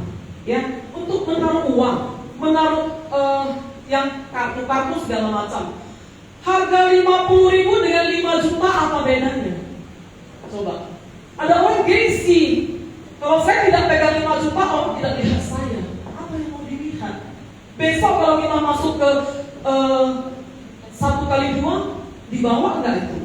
ya, untuk menaruh uang, menaruh yang kartu segala macam. Harga 50.000 dengan 5 juta apa bedanya? Coba. Ada orang gengsi. Kalau saya tidak pegang 5 juta, orang tidak lihat saya. Apa yang mau dilihat? Besok kalau kita masuk ke 1x2, dibawa nggak itu?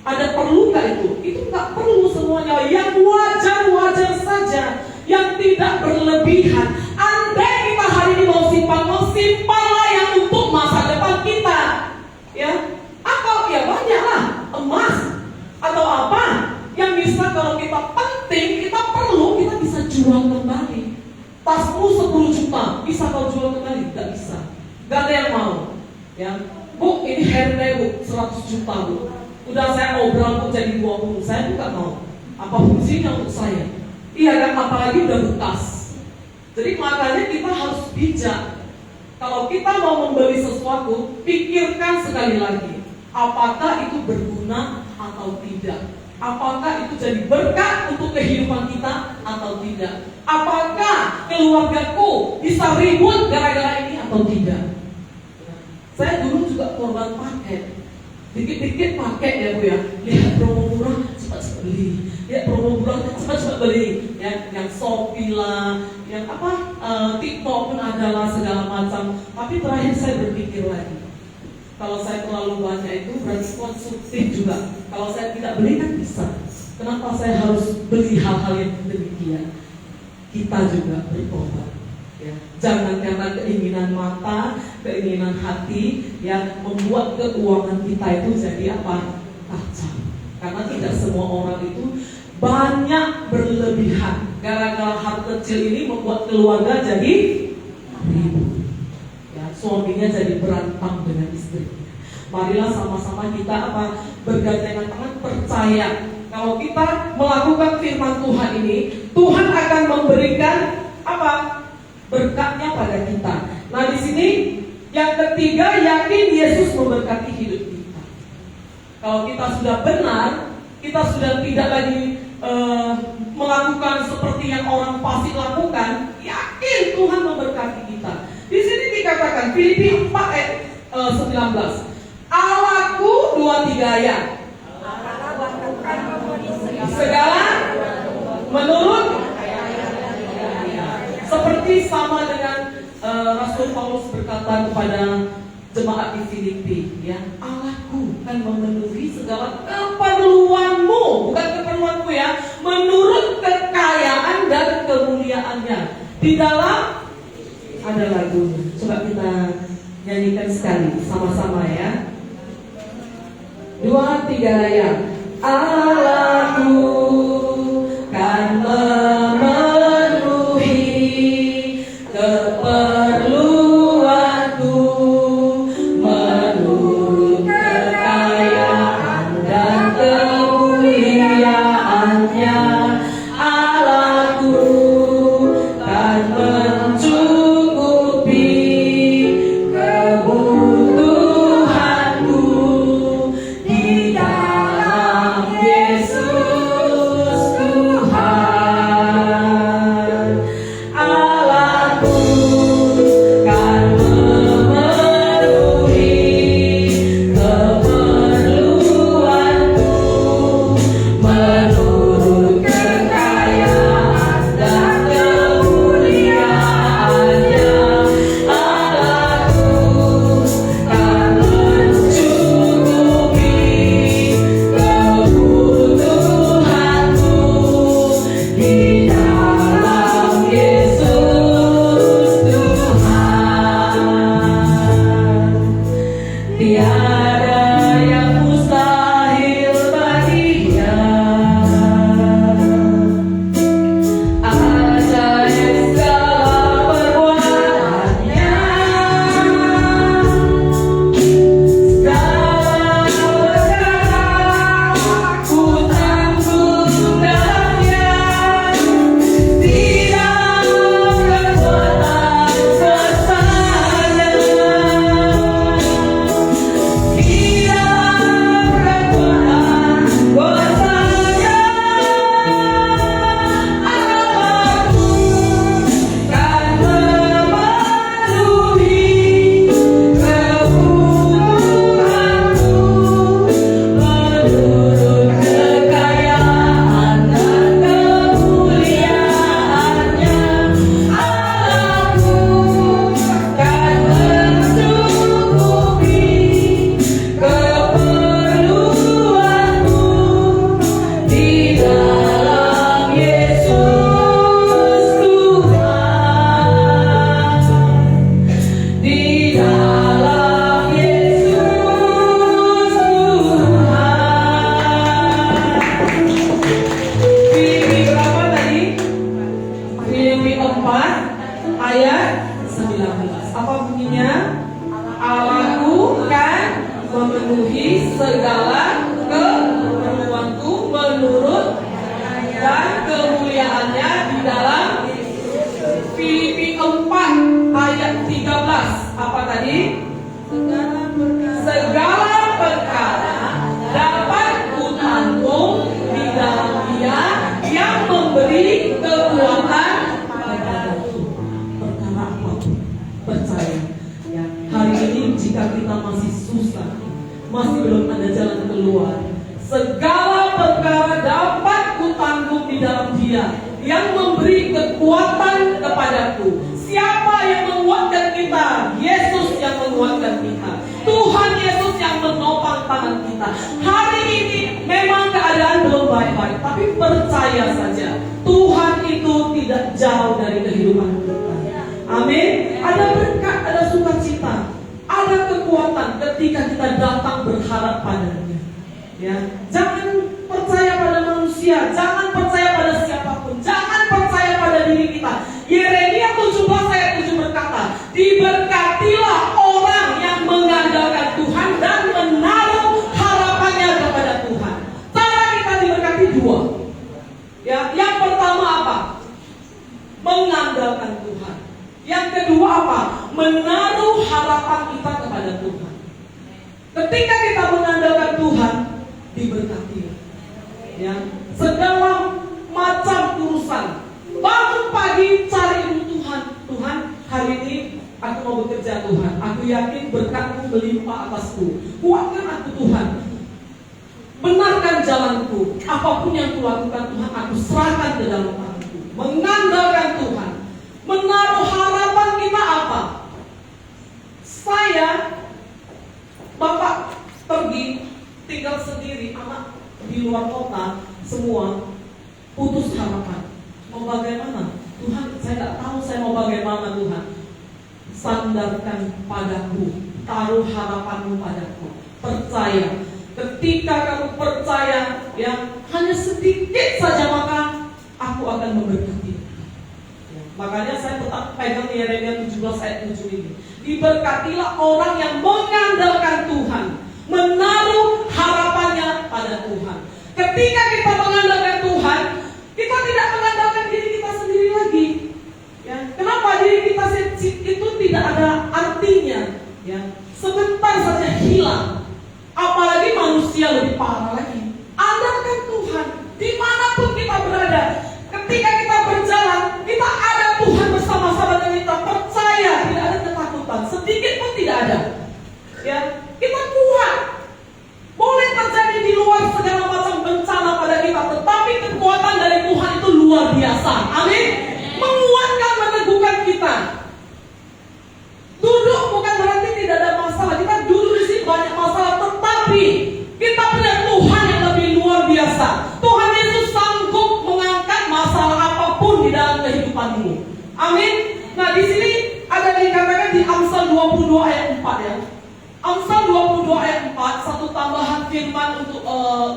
Ada perlu nggak itu? Itu nggak perlu semuanya. Yang wajar saja, yang tidak berlebihan. Andai kita hari ini mau simpanlah yang untuk masa depan kita. Ya, atau ya banyaklah emas atau apa yang bisa kalau kita penting, kita perlu, kita bisa jual kembali. Tasmu 10 juta, bisa kau jual kembali? Nggak bisa. Nggak ada yang mau. Ya, Bu, ini handbag Bu, 100 juta Bu. Udah saya mau berangkat jadi 20, saya juga mau. Apa fungsinya untuk saya? Iya kan, apalagi udah bekas. Jadi makanya kita harus bijak. Kalau kita mau membeli sesuatu, pikirkan sekali lagi, apakah itu berguna atau tidak? Apakah itu jadi berkat untuk kehidupan kita atau tidak? Apakah keluargaku bisa ribut gara-gara ini atau tidak? Saya dulu juga korban paket. Dikit-dikit pakai ya Bu ya. Lihat promo murah, cepat-cepat beli. Lihat promo murah, cepat-cepat beli. Yang Shopee lah, yang TikTok pun adalah segala macam. Tapi terakhir saya berpikir lagi, kalau saya terlalu banyak itu berarti konsumtif juga. Kalau saya tidak beli kan bisa. Kenapa saya harus beli hal-hal yang demikian? Kita juga bertobat. Ya, jangan karena keinginan mata, keinginan hati yang membuat keuangan kita itu jadi kacau. Karena tidak semua orang itu banyak berlebihan. Gara-gara hal kecil ini membuat keluarga jadi ribut. Ya, suaminya jadi berantem dengan istrinya. Marilah sama-sama kita bergandengan tangan, percaya kalau kita melakukan firman Tuhan ini, Tuhan akan memberikan apa? Berkatnya pada kita. Nah, di sini yang ketiga, yakin Yesus memberkati hidup kita. Kalau kita sudah benar, kita sudah tidak lagi melakukan seperti yang orang fasik lakukan, yakin Tuhan memberkati kita. Di sini dikatakan Filipi 4 ayat 19. Allahku 23 ya. Segala menurut seperti sama dengan Rasul Paulus berkata kepada jemaat di Filipi, ya, Allahku kan memenuhi segala keperluanmu, bukan keperluanmu ya, menurut kekayaan dan kemuliaannya. Di dalam ada lagu, coba kita nyanyikan sekali sama-sama ya. 2, 3 ya. Allahku kan memenuhi keperluanku menurut kekayaan dan kemuliaannya. Allahku kan mencukupi kebutuhanku di dalam Yesus Tuhan. Allahku kan memenuhi keperluanku menurut kekayaan dan kemuliaannya. Allahku kan mencukupi kebutuhanku di dalam Yesus Tuhan. Tiada yang mustahil baginya. Ajaib segala perbuatannya. Segala perkara ku tanggung dalamnya. Tidak kekuatan sesatnya. Ayat 19. Apa bunyinya? Allahku kan memenuhi segala keperluanku menurut dan kemuliaannya di dalam Filipi 4 ayat 13. Apa tadi? Segala perkara dapat kutanggung di dalam Dia yang memberi kekuatan kepadaku. Perkara apapun, percaya ya. Hari ini jika kita masih susah, masih belum ada jalan keluar, segala perkara dapat kutanggung di dalam Dia yang memberi kekuatan kepadaku. Siapa yang menguatkan kita? Yesus yang menguatkan kita. Tuhan Yesus yang menopang tangan kita. Hari ini memang keadaan belum baik-baik, tapi percaya saja Tuhan itu tidak jauh dari kehidupan kita. Amin. Ada berkat, ada sukacita, ada kekuatan ketika kita datang berharap padanya. Ya, jangan percaya pada manusia, jangan percaya pada siapapun, jangan percaya pada diri kita. Yeremia 17 ayat 7 berkata, diberkatilah orang yang mengandalkan Tuhan dan menaruh harapannya kepada Tuhan. Cara Ya, yang pertama apa? Mengandalkan Tuhan. Yang kedua apa? Menaruh harapan kita kepada Tuhan. Ketika kita mengandalkan Tuhan, diberkati. Ya, segala macam urusan. Bangun pagi cari dulu Tuhan. Tuhan, hari ini aku mau bekerja Tuhan. Aku yakin berkat-Mu melimpah atasku. Kuatkan aku Tuhan. Benarkan jalanku. Apapun yang kulakukan Tuhan, aku serahkan ke dalam tangan-Mu. Mengandalkan Tuhan. Menaruh harapan kita apa? Bapak pergi tinggal sendiri, anak di luar kota, semua putus harapan. Mau bagaimana? Tuhan, saya tidak tahu saya mau bagaimana Tuhan. Sandarkan padaku, taruh harapanmu padaku. Percaya. Ketika kamu percaya, ya hanya sedikit saja, maka aku akan memberkati. Ya, makanya saya tetap pegang Yeremia 17 ayat 7 ini. Diberkatilah orang yang mengandalkan Tuhan, menaruh harapannya pada Tuhan. Ketika kita mengandalkan Tuhan, kita tidak mengandalkan diri kita sendiri lagi. Ya, kenapa diri kita itu tidak ada artinya? Ya, sebentar saja hilang. Apalagi manusia lebih parah lagi. Andalkan Tuhan dimanapun kita berada. Ketika kita berjalan, kita ada Tuhan bersama-sama dengan kita. Percaya, tidak ada ketakutan, sedikit pun tidak ada. Ya, kita kuat. Boleh terjadi di luar segala macam bencana pada kita, tetapi kekuatan dari Tuhan itu luar biasa. Amin. Menguatkan, meneguhkan kita. Duduk bukan berarti tidak ada masalah. Kita duduk di sini banyak masalah, tetapi kita punya Tuhan yang lebih luar biasa. Tuhan Yesus sanggup mengangkat masalah apapun di dalam kehidupanmu. Amin. Nah, di sini ada dikatakan di Amsal 22 ayat 4 ya. Amsal 22 ayat 4, satu tambahan firman untuk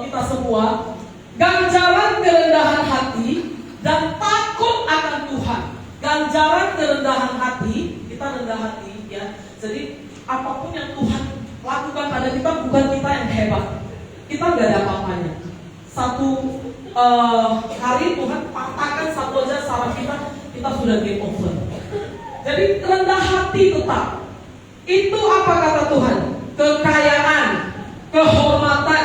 kita semua. Ganjaran kerendahan hati dan takut akan Tuhan. Ganjaran kerendahan hati, kita rendah hati ya. Jadi apapun yang Tuhan lakukan pada kita, bukan kita yang hebat. Kita nggak ada apa-apanya. Satu hari Tuhan patahkan satu aja saraf kita sudah game over. Jadi rendah hati tetap. Itu apa kata Tuhan? Kekayaan, kehormatan,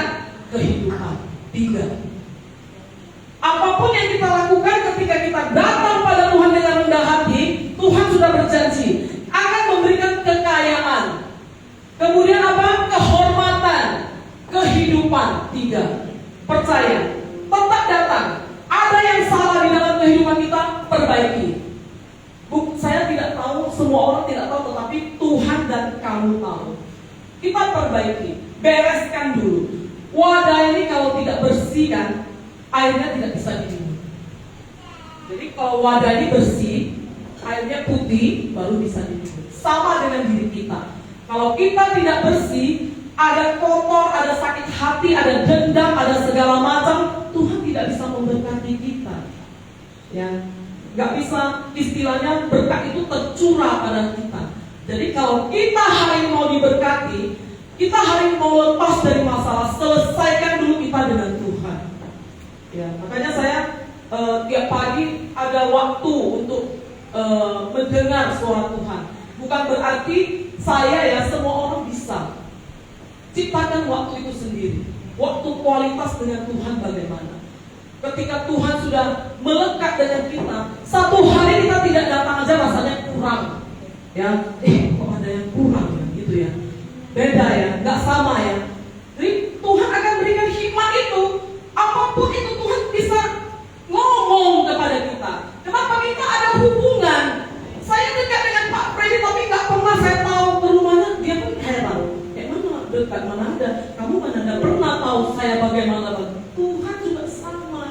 kehidupan. 3. Apapun yang kita lakukan ketika kita datang pada Tuhan dengan rendah hati, Tuhan sudah berjanji akan memberikan kekayaan. Kemudian apa? Kehormatan, kehidupan. 3. Percaya, tetap datang. Ada yang salah di dalam kehidupan kita, perbaiki. Saya tidak tahu, semua orang tidak tahu, tetapi Tuhan dan kamu tahu. Kita perbaiki, bereskan dulu. Wadah ini kalau tidak bersih kan, airnya tidak bisa diminum. Jadi kalau wadah ini bersih, airnya putih, baru bisa diminum. Sama dengan diri kita. Kalau kita tidak bersih, ada kotor, ada sakit hati, ada dendam, ada segala macam, Tuhan tidak bisa memberkati kita. Ya, nggak bisa, istilahnya berkat itu tercurah pada kita. Jadi kalau kita hari ini mau diberkati, kita hari ini mau lepas dari masalah, selesaikan dulu kita dengan Tuhan. Ya, makanya saya tiap pagi ada waktu untuk mendengar suara Tuhan. Bukan berarti saya semua orang bisa. Ciptakan waktu itu sendiri. Waktu kualitas dengan Tuhan bagaimana? Ketika Tuhan sudah melekat dengan kita, satu hari kita tidak datang aja rasanya kurang. Ya, kok ada yang kurang ya, gitu ya. Beda ya, nggak sama ya. Jadi Tuhan akan berikan hikmat itu. Apapun itu Tuhan bisa ngomong kepada kita. Kenapa kita ada hubungan? Saya dekat dengan Pak Freddy, tapi nggak pernah saya tahu ke rumahnya. Dia pun heran. Mana dekat, mana ada? Kamu mana ada pernah tahu saya bagaimana? Tuhan juga sama.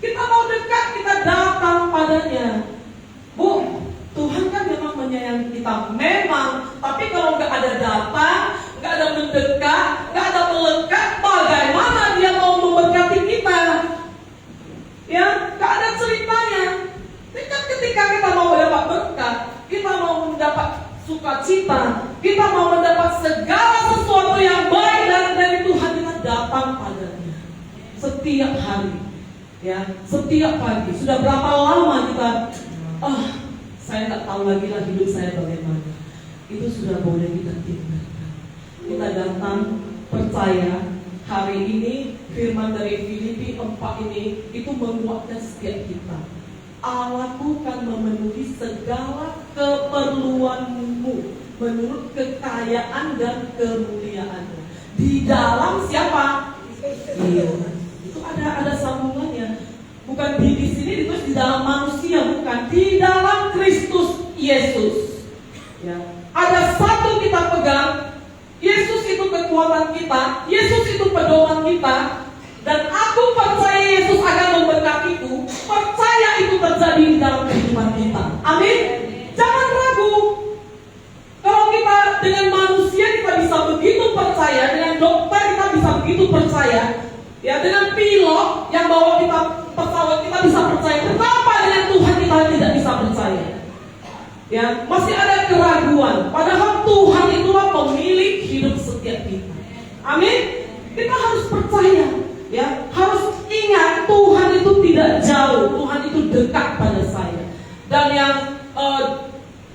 Kita mau dekat, kita datang padanya. Bu, Tuhan kan memang menyayangi kita. Memang, tapi kalau nggak ada datang, nggak ada mendekat, nggak ada melekat, bagaimana dia mau memberkati kita? Ya, nggak ada ceritanya. Ketika kita mau mendapat berkat, kita mau mendapat sukacita, kita mau mendapat segala sesuatu yang baik dari Tuhan, kita datang padanya setiap hari. Ya, setiap pagi. Sudah berapa lama kita saya tak tahu lagi lah hidup saya bagaimana. Itu sudah boleh kita tinggalkan. Kita datang percaya hari ini firman dari Filipi 4 ini itu menguatkan setiap kita. Allahku kan memenuhi segala keperluanmu menurut kekayaan dan kemuliaannya. Di dalam siapa? Iya. Itu ada sambungannya. Bukan di sini ditulis di dalam manusia, bukan, di dalam Kristus Yesus. Ya. Ada satu kita pegang, Yesus itu kekuatan kita, Yesus itu pedoman kita, dan aku percaya Yesus akan memberkatiku. Percaya itu terjadi di dalam kehidupan kita. Amin. Jangan ragu. Kalau kita dengan manusia kita bisa begitu percaya, dengan dokter kita bisa begitu percaya, ya, dengan pilot yang bawa kita pesawat kita bisa percaya. Kenapa dengan Tuhan kita tidak bisa percaya? Ya, masih ada keraguan. Padahal Tuhan itulah pemilik hidup setiap kita. Amin. Kita harus percaya, ya, harus ingat Tuhan itu tidak jauh, Tuhan itu dekat pada saya. Dan yang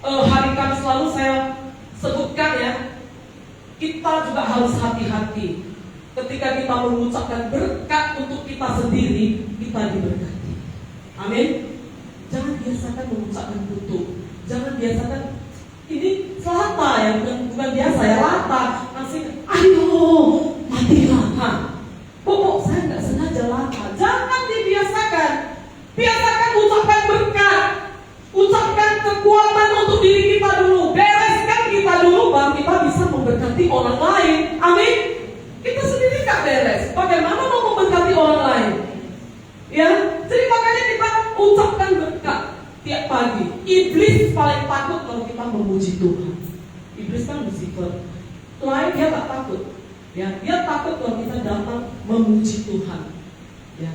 hari Kamis lalu saya sebutkan, ya, kita juga harus hati-hati. Ketika kita mengucapkan berkat untuk kita sendiri, kita diberkati. Amin. Jangan biasakan mengucapkan kutuk. Jangan biasakan ini selata, ya, bukan biasa, ya, lata. Langsung, ayo matilah. Pokok saya nggak sengaja lata. Jangan dibiasakan. Biasakan ucapkan berkat, ucapkan kekuatan untuk diri kita dulu. Bereskan kita dulu, baru kita bisa memberkati orang lain. Amin. Kita sendiri gak beres, bagaimana mau memberkati orang lain? Ya, jadi makanya kita ucapkan berkat tiap pagi. Iblis paling takut kalau kita memuji Tuhan. Iblis kan Lucifer. Lain dia tak takut. Ya, dia takut kalau kita datang memuji Tuhan. Ya,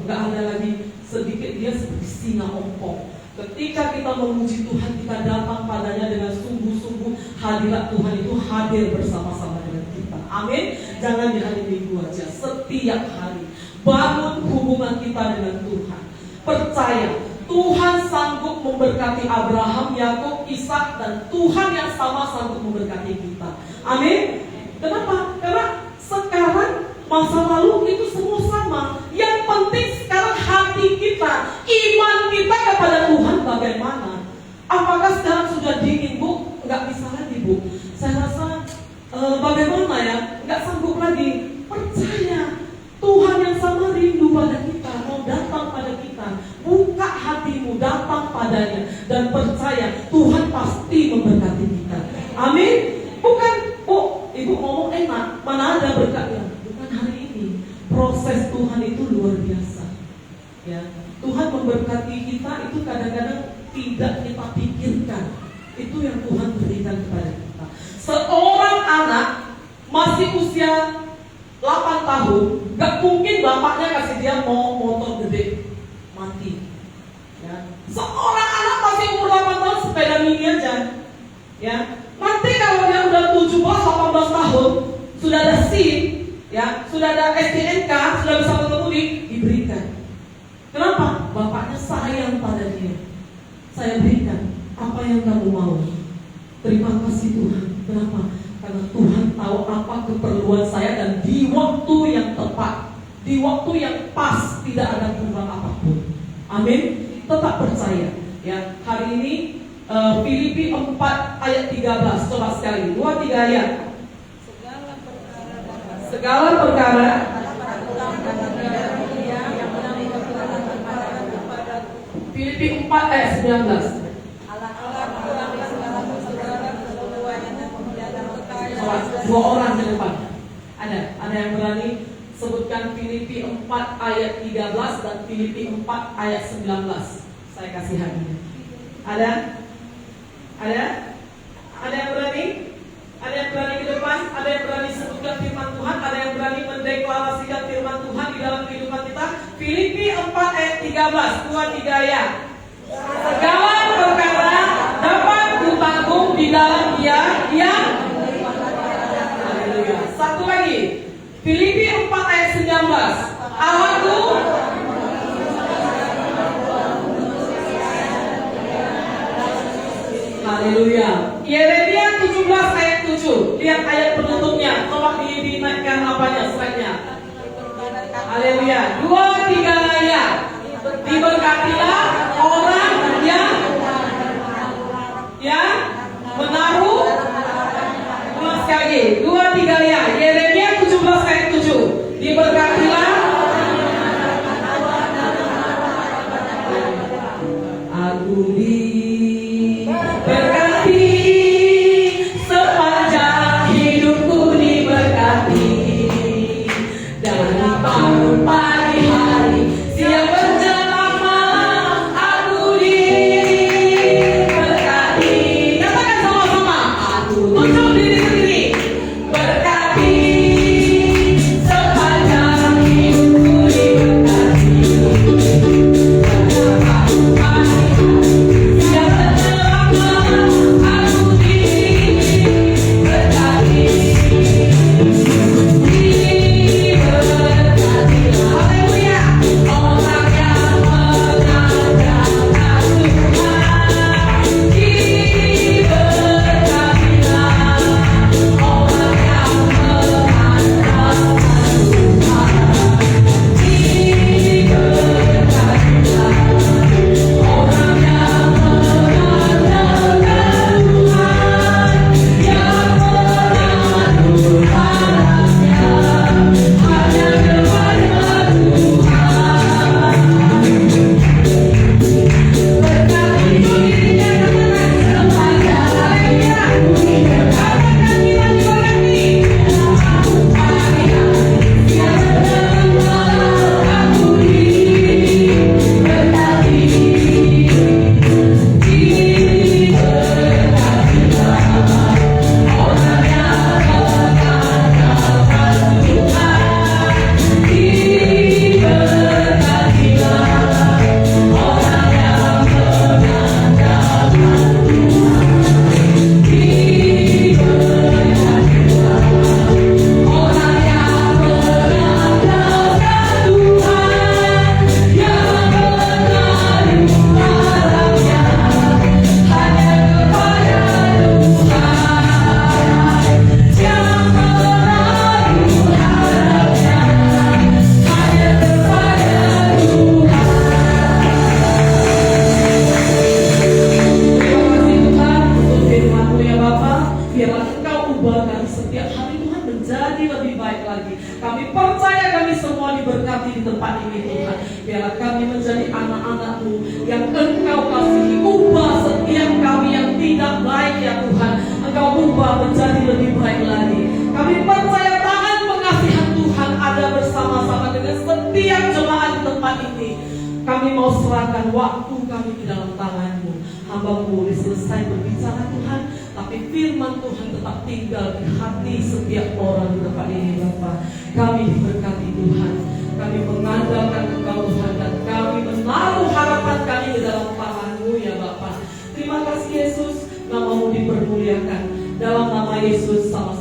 nggak ada lagi sedikit dia seperti singa ompong. Ketika kita memuji Tuhan, kita datang padanya dengan sungguh-sungguh. Hadirat Tuhan itu hadir bersama-sama dengan kita. Amin. Jangan di hari Minggu aja, setiap hari bangun hubungan kita dengan Tuhan. Percaya Tuhan sanggup memberkati Abraham, Yakub, Ishak, dan Tuhan yang sama sanggup memberkati kita. Amin. Kenapa? Karena sekarang masa lalu itu semua sama. Yang penting sekarang hati kita, iman kita kepada Tuhan bagaimana? Apakah sekarang sudah dingin, Bu? Nggak bisa lagi, Bu. Saya rasa bagaimana, ya? Nggak sanggup lagi. Percaya Tuhan yang sama rindu pada kita, mau datang pada kita. Buka hatimu, datang padanya, dan percaya Tuhan pasti memberkati kita. Amin. Bukan, Ibu ngomong enak, mana ada berkatnya? Bukan hari ini. Proses Tuhan itu luar biasa. Ya, Tuhan memberkati kita itu kadang-kadang tidak kita pikirkan. Itu yang Tuhan berikan kepada kita. Seorang anak masih usia 8 tahun, gak mungkin bapaknya kasih dia mau motor gede, mati. Ya. Seorang anak masih umur 8 tahun sepeda mini aja. Ya. Nanti kalau dia udah 17-18 tahun, sudah ada SIM, ya, sudah ada STNK, sudah bisa mengemudi, diberikan. Kenapa? Bapaknya sayang pada dia. Saya berikan apa yang kamu mau. Terima kasih Tuhan. Kenapa? Karena Tuhan tahu apa keperluan saya, dan di waktu yang tepat, di waktu yang pas, tidak ada kurang apapun. Amin. Tetap percaya. Ya, hari ini Filipi 4 ayat 13. Coba sekali, 2-3 ayat. Segala perkara Filipi 4 ayat 19. Dua orang di depan. Ada yang berani sebutkan Filipi 4 ayat 13 dan Filipi 4 ayat 19. Saya kasih hadiah. Ada? Ada yang berani? Ada yang berani ke depan? Ada yang berani sebutkan firman Tuhan? Ada yang berani mendeklarasikan firman Tuhan di dalam kehidupan kita? Filipi 4 ayat 13, 2-3 ayat. Segala perkara dapat kutanggung di dalam Dia yang. Satu lagi, Filipi 4 ayat 19. Allahku Haleluya. Yeremia 17 ayat 7. Lihat ayat penutupnya. Tolong dinaikkan apanya, slide-nya. Haleluya. 2-3 ayat. Diberkatilah orang yang menaruh. Ulang sekali lagi. 2-3 ayat. Yeremia 17 ayat 7. Diberkatilah. Aku diberkati sepanjang hidupku, diberkati dari bangun pagi hari, siang menjelang malam. Aku diberkati. Katakan sama-sama. Aku tunjuk diri sendiri. Berkati sepanjang hidupku, diberkati. Kami percaya kami semua diberkati di tempat ini Tuhan. Biarlah kami menjadi anak-anak-Mu yang Engkau kasihi. Ubah setiap kami yang tidak baik ya Tuhan, Engkau ubah menjadi lebih baik lagi. Kami percaya tangan pengasihan Tuhan ada bersama-sama dengan setiap jemaat di tempat ini. Kami mau serahkan waktu kami di dalam tangan-Mu. Hamba-Mu selesai berbicara Tuhan, tapi firman Tuhan tetap tinggal di hati setiap orang di tempat ini Bapa. Kami diberkati Tuhan. Kami mengandalkan Engkau Tuhan, dan kami menaruh harapan kami di dalam tangan-Mu ya Bapa. Terima kasih Yesus, nama-Mu dipermuliakan. Dalam nama Yesus sama